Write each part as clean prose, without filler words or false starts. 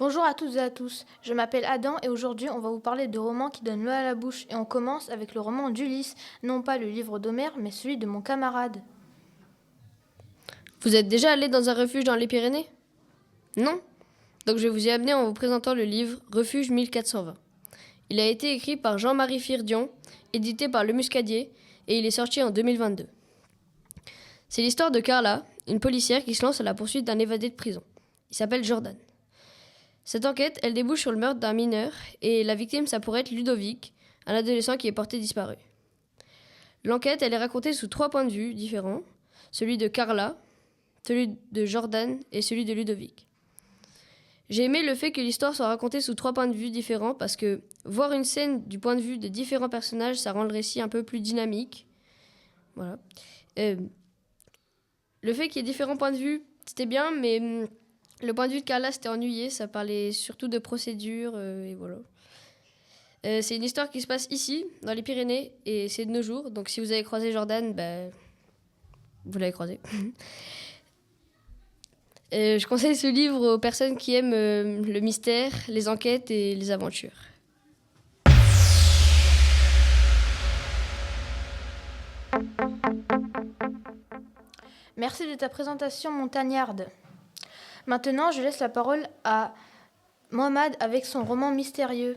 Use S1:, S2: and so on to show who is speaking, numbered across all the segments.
S1: Bonjour à toutes et à tous, je m'appelle Adam et aujourd'hui on va vous parler de romans qui donnent l'eau à la bouche et on commence avec le roman d'Ulysse, non pas le livre d'Homère mais celui de mon camarade.
S2: Vous êtes déjà allé dans un refuge dans les Pyrénées? Non? Donc je vais vous y amener en vous présentant le livre Refuge 1420. Il a été écrit par Jean-Marie Firdion, édité par Le Muscadier, et il est sorti en 2022. C'est l'histoire de Carla, une policière qui se lance à la poursuite d'un évadé de prison. Il s'appelle Jordan. Cette enquête, elle débouche sur le meurtre d'un mineur, et la victime, ça pourrait être Ludovic, un adolescent qui est porté disparu. L'enquête, elle est racontée sous 3 points de vue différents, celui de Carla, celui de Jordan et celui de Ludovic. J'ai aimé le fait que l'histoire soit racontée sous 3 points de vue différents parce que voir une scène du point de vue de différents personnages, ça rend le récit un peu plus dynamique. Voilà. Le fait qu'il y ait différents points de vue, c'était bien, mais le point de vue de Carla, c'était ennuyé. Ça parlait surtout de procédure et voilà. C'est une histoire qui se passe ici, dans les Pyrénées, et c'est de nos jours. Donc si vous avez croisé Jordan, vous l'avez croisé. Je conseille ce livre aux personnes qui aiment le mystère, les enquêtes et les aventures.
S1: Merci de ta présentation montagnarde. Maintenant je laisse la parole à Mohamed avec son roman mystérieux.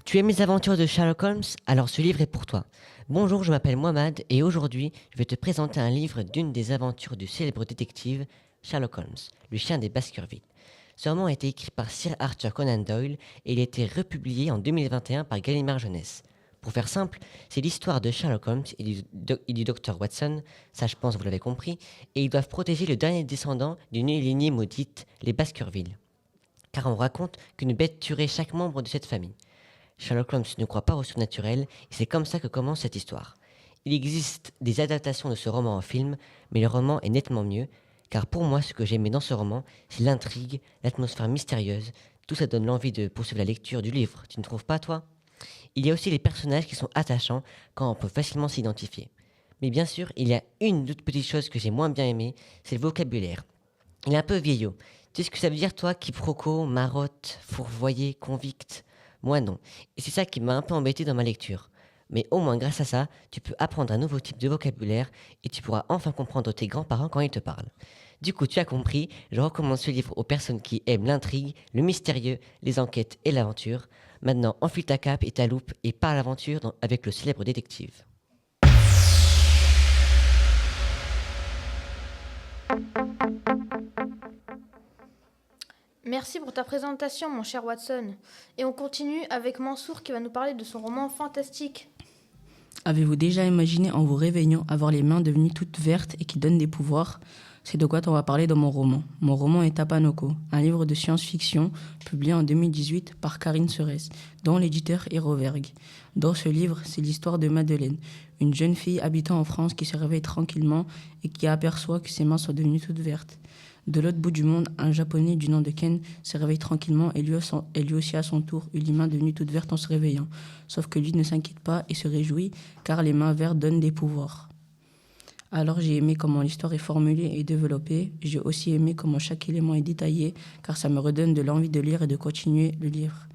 S3: Tu aimes les aventures de Sherlock Holmes? Alors ce livre est pour toi. Bonjour, je m'appelle Mohamed et aujourd'hui je vais te présenter un livre d'une des aventures du célèbre détective Sherlock Holmes, le chien des Baskerville. Ce roman a été écrit par Sir Arthur Conan Doyle et il a été republié en 2021 par Gallimard Jeunesse. Pour faire simple, c'est l'histoire de Sherlock Holmes et du docteur Watson, ça je pense vous l'avez compris, et ils doivent protéger le dernier descendant d'une lignée maudite, les Baskerville. Car on raconte qu'une bête tuerait chaque membre de cette famille. Sherlock Holmes ne croit pas au surnaturel et c'est comme ça que commence cette histoire. Il existe des adaptations de ce roman en film, mais le roman est nettement mieux, car pour moi ce que j'aimais dans ce roman, c'est l'intrigue, l'atmosphère mystérieuse, tout ça donne l'envie de poursuivre la lecture du livre, tu ne trouves pas toi? Il y a aussi les personnages qui sont attachants quand on peut facilement s'identifier. Mais bien sûr, il y a une autre petite chose que j'ai moins bien aimée, c'est le vocabulaire. Il est un peu vieillot. Tu sais ce que ça veut dire toi, quiproquo, marotte, fourvoyer, convict? Moi non. Et c'est ça qui m'a un peu embêté dans ma lecture. Mais au moins grâce à ça, tu peux apprendre un nouveau type de vocabulaire et tu pourras enfin comprendre tes grands-parents quand ils te parlent. Du coup, tu as compris, je recommande ce livre aux personnes qui aiment l'intrigue, le mystérieux, les enquêtes et l'aventure. Maintenant, enfile ta cape et ta loupe et pars à l'aventure avec le célèbre détective.
S1: Merci pour ta présentation mon cher Watson. Et on continue avec Mansour qui va nous parler de son roman fantastique.
S4: Avez-vous déjà imaginé en vous réveillant avoir les mains devenues toutes vertes et qui donnent des pouvoirs? C'est de quoi on va parler dans mon roman. Mon roman est Tapanoko, un livre de science-fiction publié en 2018 par Karine Serès, dont l'éditeur est Rovergue. Dans ce livre, c'est l'histoire de Madeleine, une jeune fille habitant en France qui se réveille tranquillement et qui aperçoit que ses mains sont devenues toutes vertes. De l'autre bout du monde, un japonais du nom de Ken se réveille tranquillement et lui aussi à son tour eut les mains devenues toutes vertes en se réveillant. Sauf que lui ne s'inquiète pas et se réjouit car les mains vertes donnent des pouvoirs. Alors j'ai aimé comment l'histoire est formulée et développée. J'ai aussi aimé comment chaque élément est détaillé car ça me redonne de l'envie de lire et de continuer le livre.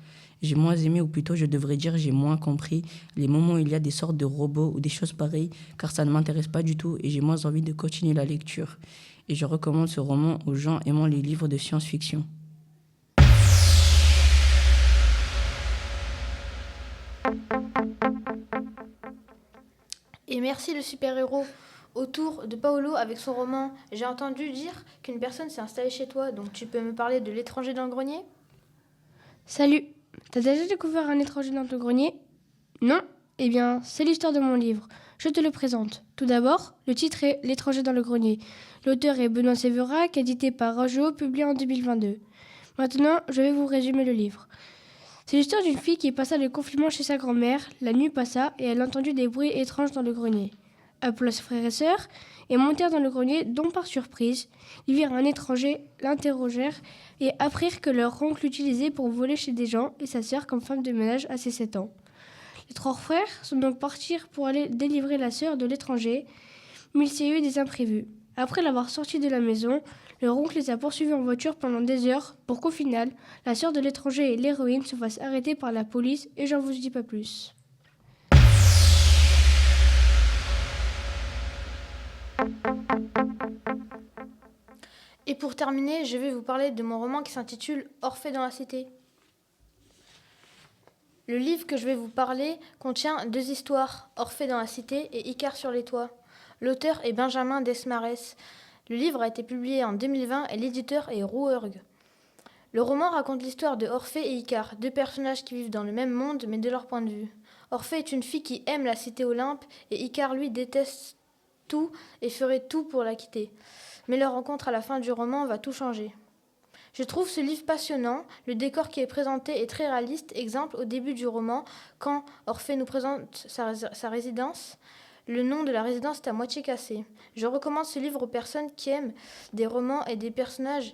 S4: J'ai moins aimé, ou plutôt je devrais dire j'ai moins compris, les moments où il y a des sortes de robots ou des choses pareilles car ça ne m'intéresse pas du tout et j'ai moins envie de continuer la lecture. Et je recommande ce roman aux gens aimant les livres de science-fiction.
S1: Et merci le super-héros. Au tour de Paolo avec son roman. J'ai entendu dire qu'une personne s'est installée chez toi, donc tu peux me parler de l'étranger dans le grenier?
S5: Salut, t'as déjà découvert un étranger dans ton grenier? Non? Eh bien, c'est l'histoire de mon livre. Je te le présente. Tout d'abord, le titre est L'étranger dans le grenier. L'auteur est Benoît Séverac, édité par Rajo, publié en 2022. Maintenant, je vais vous résumer le livre. C'est l'histoire d'une fille qui passa le confinement chez sa grand-mère. La nuit passa et elle entendit des bruits étranges dans le grenier. Appela ses frères et sœurs et montèrent dans le grenier, dont par surprise, ils virent un étranger, l'interrogèrent et apprirent que leur oncle l'utilisait pour voler chez des gens et sa sœur comme femme de ménage à ses 7 ans. Les 3 frères sont donc partis pour aller délivrer la sœur de l'étranger, mais il s'y a eu des imprévus. Après l'avoir sorti de la maison, leur oncle les a poursuivis en voiture pendant des heures pour qu'au final, la sœur de l'étranger et l'héroïne se fassent arrêter par la police et j'en vous dis pas plus.
S1: Et pour terminer, je vais vous parler de mon roman qui s'intitule Orphée dans la cité. Le livre que je vais vous parler contient 2 histoires, Orphée dans la cité et Icare sur les toits. L'auteur est Benjamin Desmarets. Le livre a été publié en 2020 et l'éditeur est Rouergue. Le roman raconte l'histoire de Orphée et Icare, 2 personnages qui vivent dans le même monde mais de leur point de vue. Orphée est une fille qui aime la cité Olympe et Icare lui déteste tout et ferait tout pour la quitter. Mais leur rencontre à la fin du roman va tout changer. Je trouve ce livre passionnant, le décor qui est présenté est très réaliste, exemple au début du roman, quand Orphée nous présente sa résidence, le nom de la résidence est à moitié cassé. Je recommande ce livre aux personnes qui aiment des romans et des personnages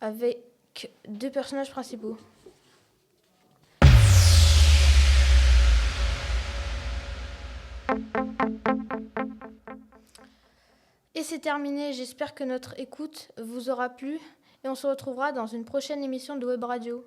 S1: avec 2 personnages principaux. Et c'est terminé, j'espère que notre écoute vous aura plu et on se retrouvera dans une prochaine émission de Web Radio.